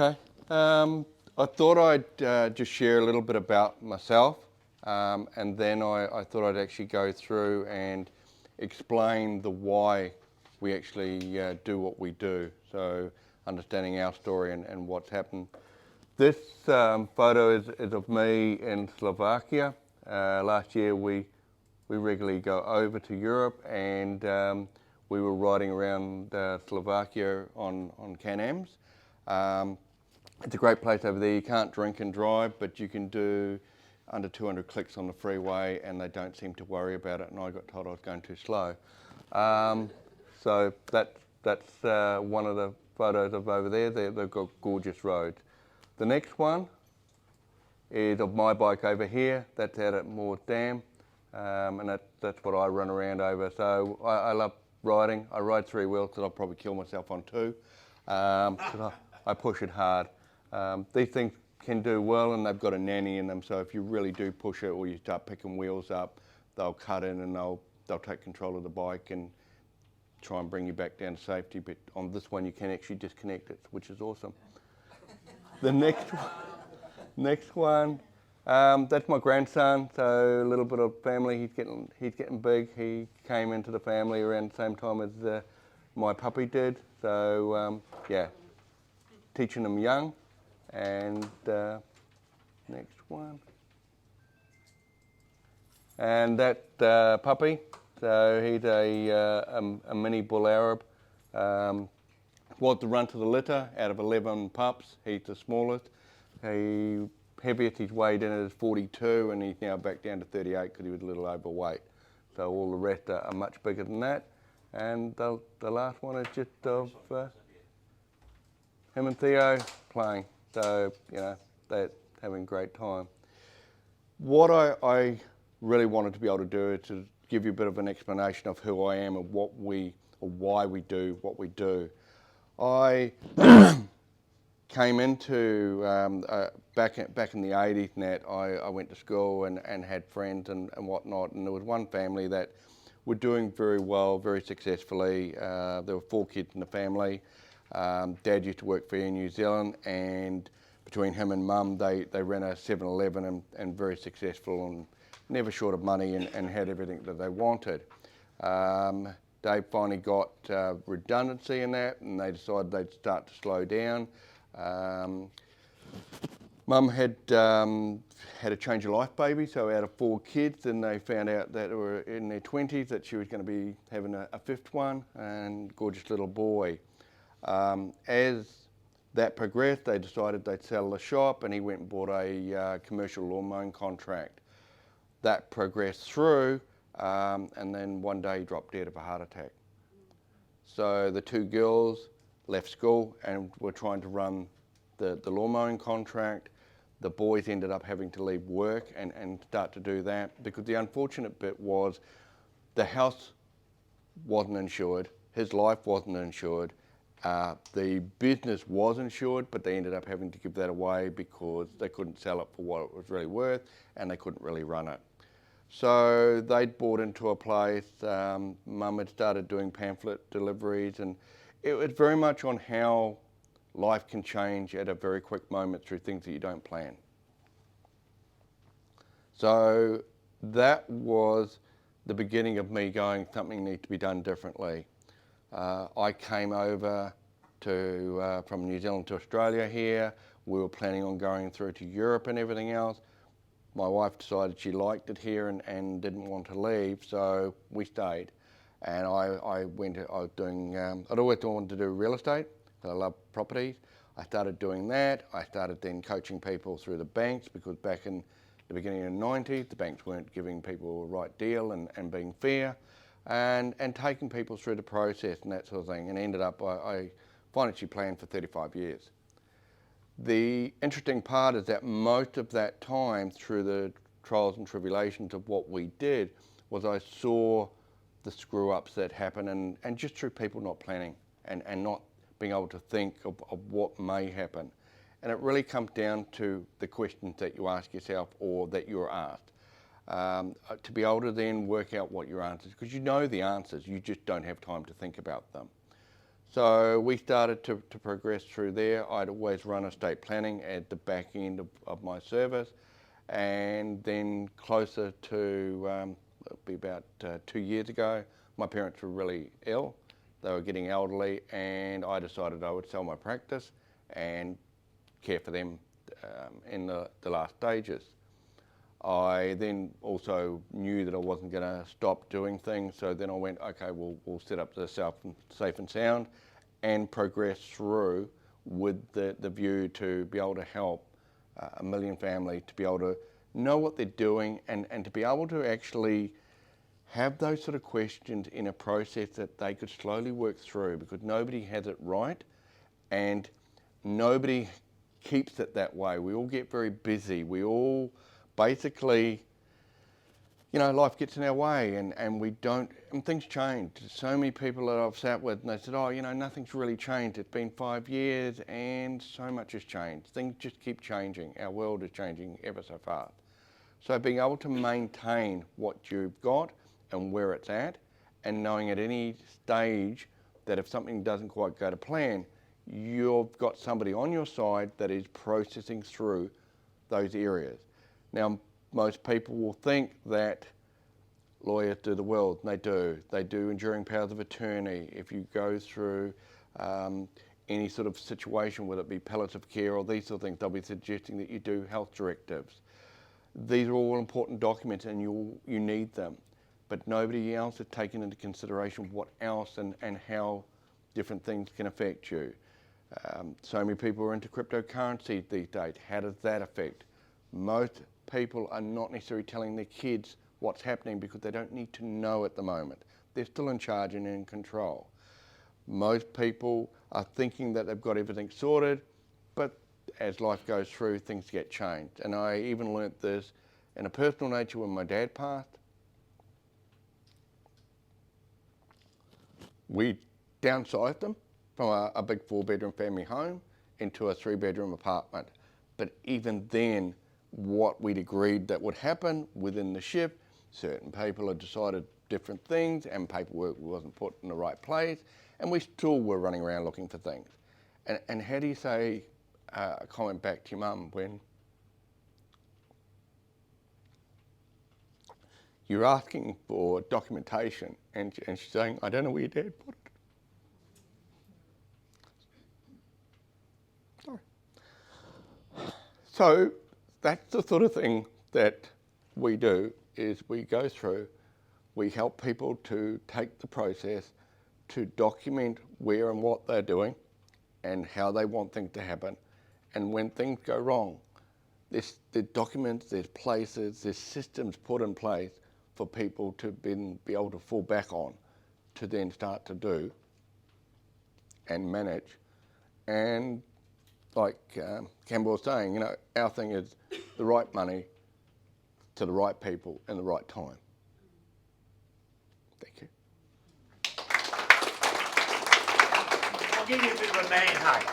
Okay. I thought I'd just share a little bit about myself, and then I thought I'd actually go through and explain the why we actually do what we do. So understanding our story and what's happened. This photo is of me in Slovakia. Last year we regularly go over to Europe, and we were riding around Slovakia on Can-Ams. It's a great place over there. You can't drink and drive, but you can do under 200 clicks on the freeway, and they don't seem to worry about it. And I got told I was going too slow. So that's one of the photos of over there. They've got gorgeous roads. The next one is of my bike over here. That's out at Moores Dam, and that's what I run around over. So I love riding. I ride three wheels that I'll probably kill myself on two. I push it hard. These things can do well, and they've got a nanny in them, so if you really do push it or you start picking wheels up, they'll cut in and they'll take control of the bike and try and bring you back down to safety. But on this one you can actually disconnect it, which is awesome. The next one, that's my grandson, so a little bit of family. He's getting big. He came into the family around the same time as my puppy did, so yeah, teaching him young. And next one, and that puppy, so he's a mini bull Arab. Was the run to the litter out of 11 pups. He's the smallest. Heaviest he's weighed in is 42, and he's now back down to 38 because he was a little overweight. So all the rest are much bigger than that. And the last one is just of him and Theo playing. So, you know, they're having a great time. What I really wanted to be able to do is to give you a bit of an explanation of who I am and why we do what we do. I came into, back in the 80s and that, I went to school and had friends and whatnot, and there was one family that were doing very well, very successfully. There were 4 kids in the family. Dad used to work for Air New Zealand, and between him and Mum, they ran a 7-Eleven and very successful and never short of money and had everything that they wanted. They finally got redundancy in that, and they decided they'd start to slow down. Mum had a change of life baby, so out of 4 kids, and they found out that they were in their 20s that she was going to be having a 5th one, and gorgeous little boy. As that progressed, they decided they'd sell the shop, and he went and bought a commercial lawn mowing contract. That progressed through, and then one day he dropped dead of a heart attack. So the 2 girls left school and were trying to run the lawn mowing contract. The boys ended up having to leave work and start to do that, because the unfortunate bit was the house wasn't insured, his life wasn't insured. The business was insured, but they ended up having to give that away because they couldn't sell it for what it was really worth, and they couldn't really run it. So they'd bought into a place. Mum had started doing pamphlet deliveries, and it was very much on how life can change at a very quick moment through things that you don't plan. So that was the beginning of me going, something needs to be done differently. I came over from New Zealand to Australia here. We were planning on going through to Europe and everything else. My wife decided she liked it here and didn't want to leave, so we stayed. And I was doing, I'd always wanted to do real estate. I love properties. I started doing that. I started then coaching people through the banks, because back in the beginning of the 90s, the banks weren't giving people a right deal and being fair. And taking people through the process and that sort of thing, and ended up, I financially planned for 35 years. The interesting part is that most of that time, through the trials and tribulations of what we did, was I saw the screw-ups that happen, and just through people not planning and not being able to think of what may happen. And it really comes down to the questions that you ask yourself or that you're asked. To be able to then work out what your answers, because you know the answers, you just don't have time to think about them. So we started to progress through there. I'd always run estate planning at the back end of my service, and then closer to, it'll be about 2 years ago, my parents were really ill. They were getting elderly, and I decided I would sell my practice and care for them in the last stages. I then also knew that I wasn't going to stop doing things, so then I went, okay, we'll set up the Safe and Sound and progress through with the view to be able to help 1 million families to be able to know what they're doing and to be able to actually have those sort of questions in a process that they could slowly work through, because nobody has it right and nobody keeps it that way. We all get very busy. We all basically, life gets in our way and we don't, and things change. So many people that I've sat with and they said, nothing's really changed. It's been 5 years and so much has changed. Things just keep changing. Our world is changing ever so fast. So being able to maintain what you've got and where it's at, and knowing at any stage that if something doesn't quite go to plan, you've got somebody on your side that is processing through those areas. Now, most people will think that lawyers do the world, and they do. They do enduring powers of attorney. If you go through any sort of situation, whether it be palliative care or these sort of things, they'll be suggesting that you do health directives. These are all important documents and you need them, but nobody else has taken into consideration what else and how different things can affect you. So many people are into cryptocurrency these days. How does that affect? Most people are not necessarily telling their kids what's happening because they don't need to know at the moment. They're still in charge and in control. Most people are thinking that they've got everything sorted, but as life goes through, things get changed. And I even learnt this in a personal nature when my dad passed. We downsized him from a big 4-bedroom family home into a 3-bedroom apartment. But even then, what we'd agreed that would happen within the shift, certain people had decided different things and paperwork wasn't put in the right place, and we still were running around looking for things. And how do you say a comment back to your mum when you're asking for documentation and she's saying, I don't know where your dad put it? Sorry. So that's the sort of thing that we do, is we go through, we help people to take the process to document where and what they're doing and how they want things to happen. And when things go wrong, there's documents, there's places, there's systems put in place for people to be able to fall back on to then start to do and manage. And like Campbell was saying, our thing is the right money to the right people in the right time. Thank you. I'll give you a bit of a man hug.